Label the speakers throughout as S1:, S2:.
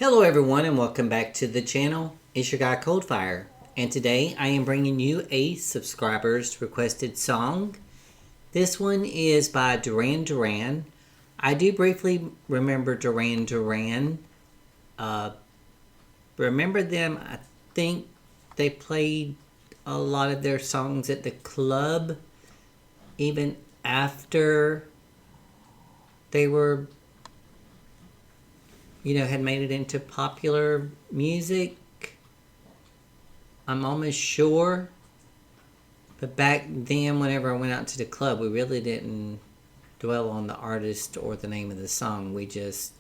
S1: Hello everyone and welcome back to the channel. It's your guy Coldfire, and today I am bringing you a subscriber's requested song. This one is by Duran. I do briefly remember Duran. Remember them, I think they played a lot of their songs at the club even after they were had made it into popular music. I'm almost sure. But back then, whenever I went out to the club, we really didn't dwell on the artist or the name of the song. We just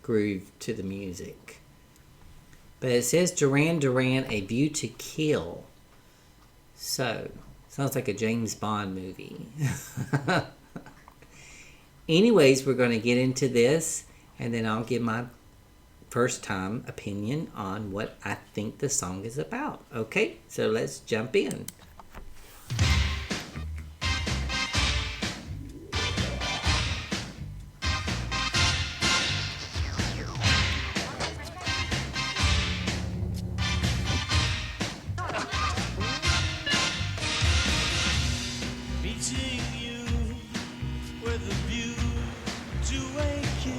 S1: grooved to the music. But it says Duran, A View to Kill. So, sounds like a James Bond movie. Anyways, we're going to get into this, and then I'll give my first time opinion on what I think the song is about. Okay, so let's jump in.
S2: Meeting you with a view to a kill.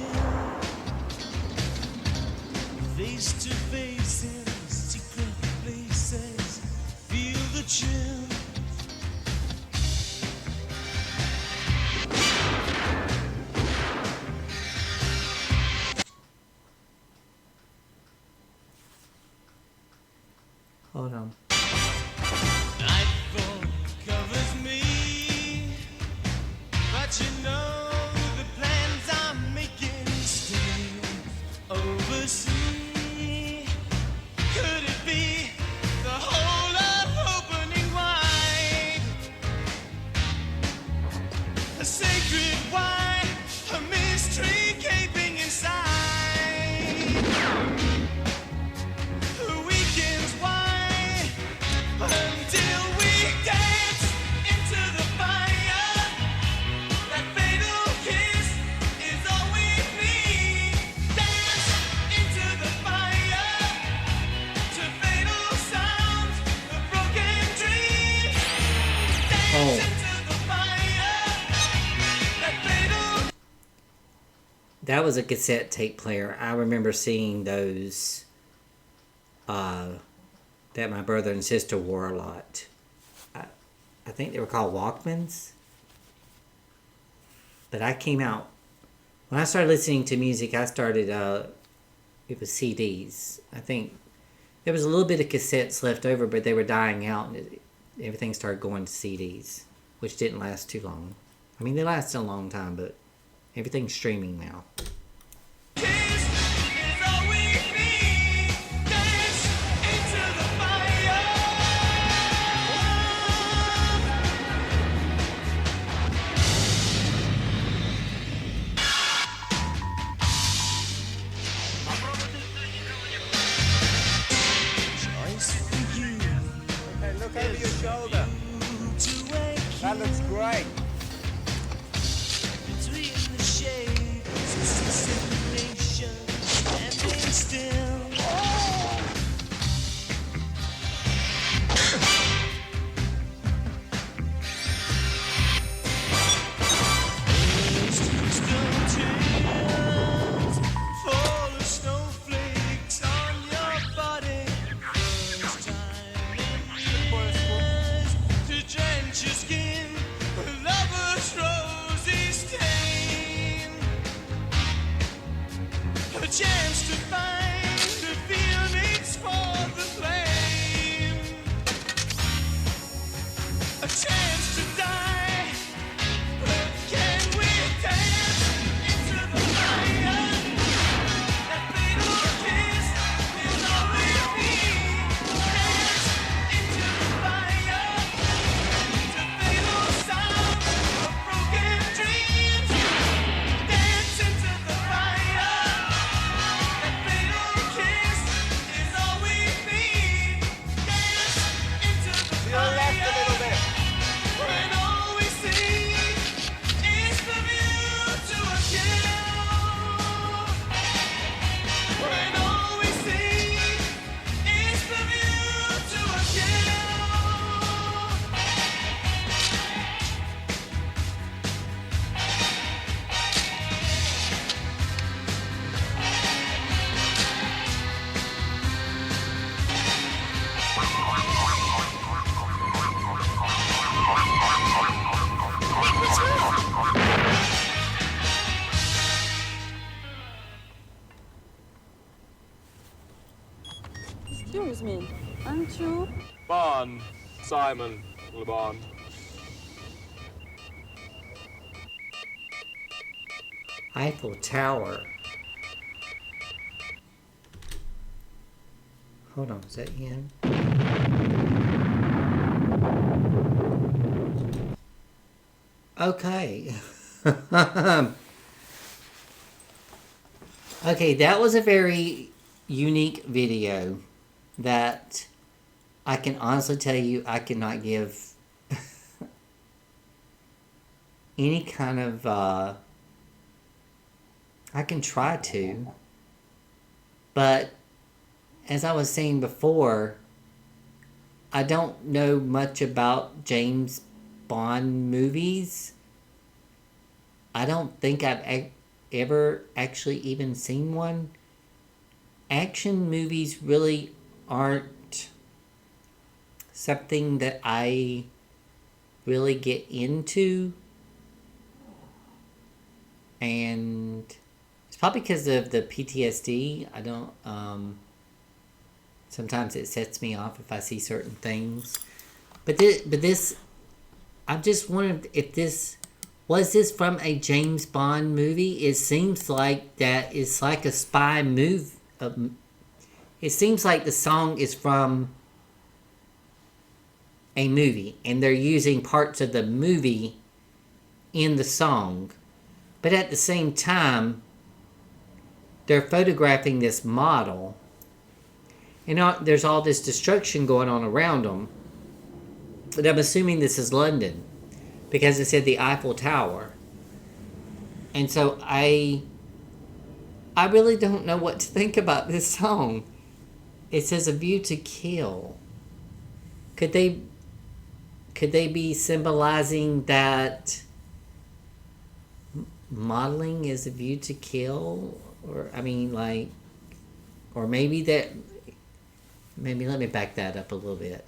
S2: Face to face in secret places, feel the chill.
S1: Hold on.
S2: Nightfall covers me, but you know the plans I'm making stay overseas. Could it be the whole of opening wide? A sacred wine, a mystery gaping inside. The weekend's wide until we dance into the fire. That fatal kiss is all we need. Dance into the fire to fatal sounds of broken dreams. Dance into the fire. That fatal.
S1: That was a cassette tape player. I remember seeing those that my brother and sister wore a lot. I think they were called Walkmans. But I came out, when I started listening to music, I started, it was CDs. I think there was a little bit of cassettes left over, but they were dying out, and everything started going to CDs, which didn't last too long. I mean, they lasted a long time, but everything's streaming now.
S2: Kiss is all we need. Dance into the fire. Choice for you
S3: Hey, look over your shoulder.
S2: to a
S3: That looks great.
S2: between the shades, separation, standing still. Stone tears fall as snowflakes on your body. First time in years to drench your skin with lover's rosy stain. A chance to find
S4: Excuse me, aren't you?
S3: Bond. Simon Le Bon.
S1: Eiffel Tower. Hold on, is that in? Okay. Okay, that was a very unique video that I can honestly tell you I cannot give any kind of, I can try to, but as I was saying before, I don't know much about James Bond movies. I don't think I've ever actually even seen one. Action movies really aren't something that I really get into. And it's probably because of the PTSD. I don't, sometimes it sets me off if I see certain things. But this, I'm just wondering if this, was this from a James Bond movie? It seems like that it's like a spy movie. It seems like the song is from a movie, and they're using parts of the movie in the song. But at the same time, they're photographing this model, and there's all this destruction going on around them. But I'm assuming this is London, because it said the Eiffel Tower. And so I really don't know what to think about this song. It says "A View to Kill." Could they be symbolizing that modeling is a view to kill? Or, I mean, like, or maybe let me back that up a little bit.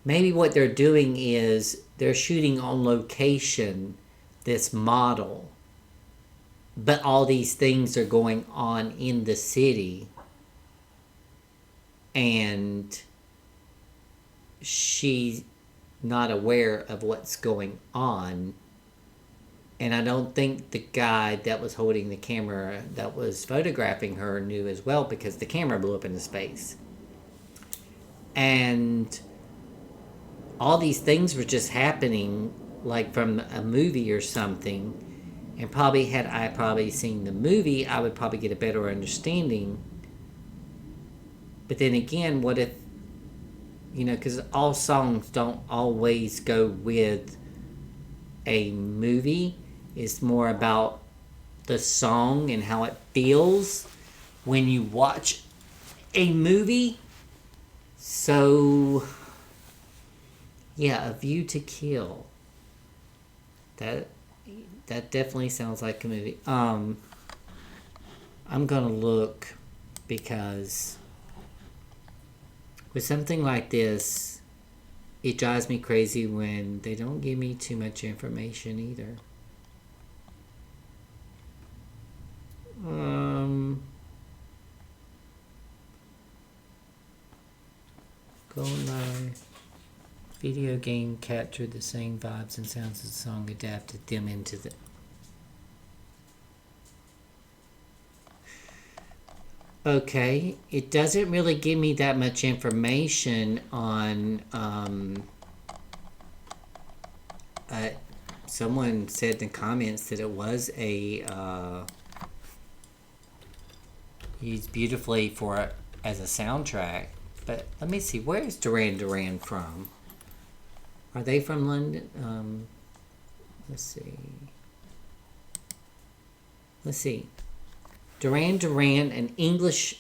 S1: Maybe what they're doing is they're shooting on location this model, but all these things are going on in the city, and she's not aware of what's going on. And I don't think the guy that was holding the camera that was photographing her knew as well, because the camera blew up into space. And all these things were just happening like from a movie or something. And probably had I seen the movie, I would probably get a better understanding. But then again, what if, because all songs don't always go with a movie. It's more about the song and how it feels when you watch a movie. So, yeah, A View to Kill. That definitely sounds like a movie. I'm gonna look, because with something like this, it drives me crazy when they don't give me too much information either. Going by video game captured the same vibes and sounds as the song, adapted them into the. Okay, it doesn't really give me that much information on. Someone said in the comments that it was used beautifully as a soundtrack. But let me see, where is Duran from? Are they from London? Let's see. Duran, an English,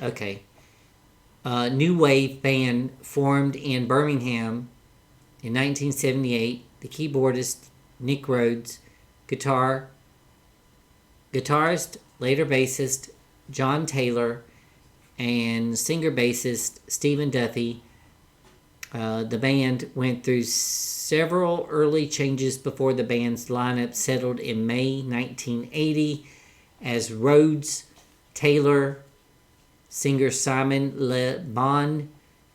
S1: new wave band formed in Birmingham in 1978. The keyboardist Nick Rhodes, guitarist, later bassist John Taylor, and singer-bassist Stephen Duffy. The band went through several early changes before the band's lineup settled in May 1980 as Rhodes, Taylor, singer Simon Le Bon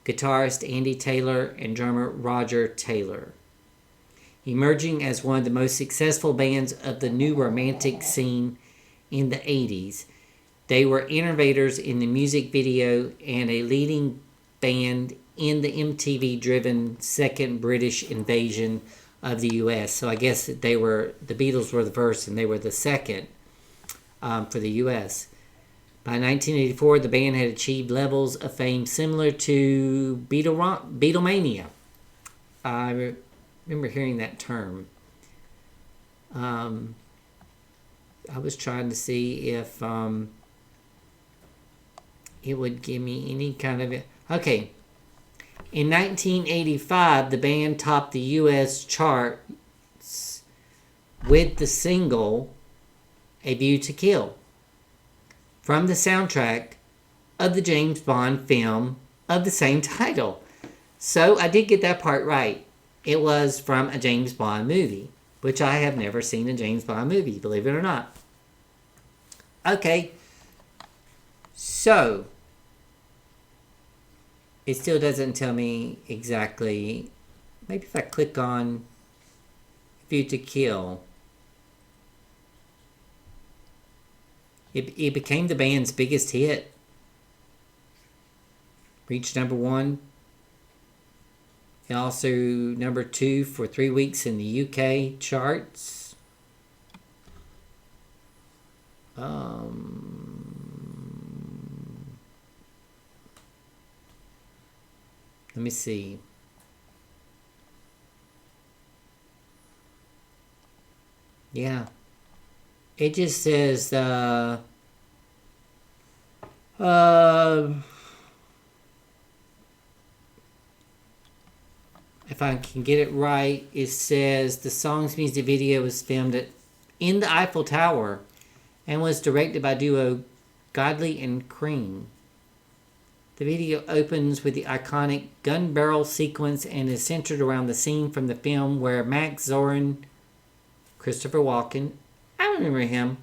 S1: guitarist Andy Taylor, and drummer Roger Taylor. Emerging as one of the most successful bands of the new romantic scene in the 80s, they were innovators in the music video and a leading band in the MTV-driven second British invasion of the U.S. So I guess the Beatles were the first and they were the second for the U.S. By 1984, the band had achieved levels of fame similar to Beatlemania. I remember hearing that term. I was trying to see if it would give me any kind of... Okay. In 1985, the band topped the U.S. charts with the single A View to Kill from the soundtrack of the James Bond film of the same title. So I did get that part right. It was from a James Bond movie, which I have never seen a James Bond movie, believe it or not. Okay, so it still doesn't tell me exactly. Maybe if I click on View to Kill, it became the band's biggest hit. Reached number 1. And also number 2 for 3 weeks in the UK charts. Let me see. Yeah. It just says if I can get it right, it says the song's music video was filmed in the Eiffel Tower and was directed by duo Godley and Cream. The video opens with the iconic gun barrel sequence and is centered around the scene from the film where Max Zorin, Christopher Walken, I remember him,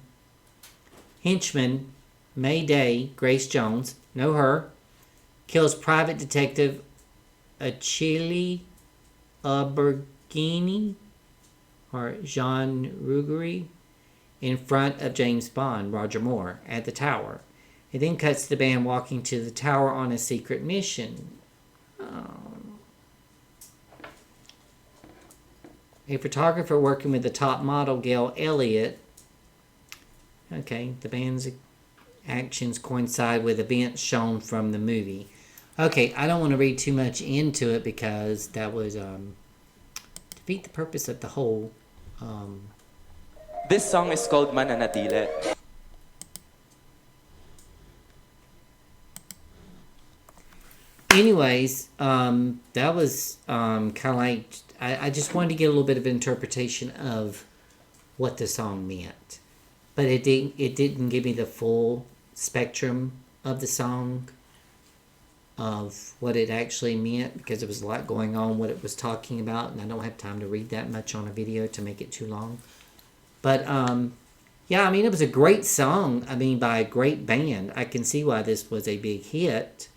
S1: henchman May Day, Grace Jones, know her, kills private detective Achille Alberghini or Jean Rougerie in front of James Bond, Roger Moore, at the tower. It then cuts to the band walking to the tower on a secret mission. A photographer working with the top model, Gail Elliott. Okay, the band's actions coincide with events shown from the movie. Okay, I don't want to read too much into it because that would defeat the purpose of the whole...
S5: This song is called Mananatili.
S1: Anyways, that was kind of like... I just wanted to get a little bit of interpretation of what the song meant. But it didn't give me the full spectrum of the song, of what it actually meant, because there was a lot going on, what it was talking about, and I don't have time to read that much on a video to make it too long. But, yeah, I mean, it was a great song, by a great band. I can see why this was a big hit.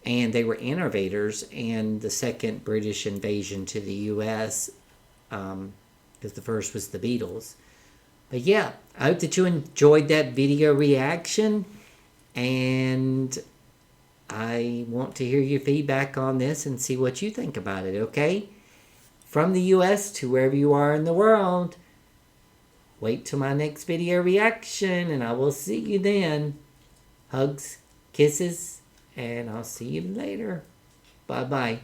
S1: And they were innovators in the second British invasion to the U.S., because the first was the Beatles. But yeah, I hope that you enjoyed that video reaction, and I want to hear your feedback on this and see what you think about it, okay? From the U.S. to wherever you are in the world, wait till my next video reaction, and I will see you then. Hugs, kisses, and I'll see you later. Bye-bye.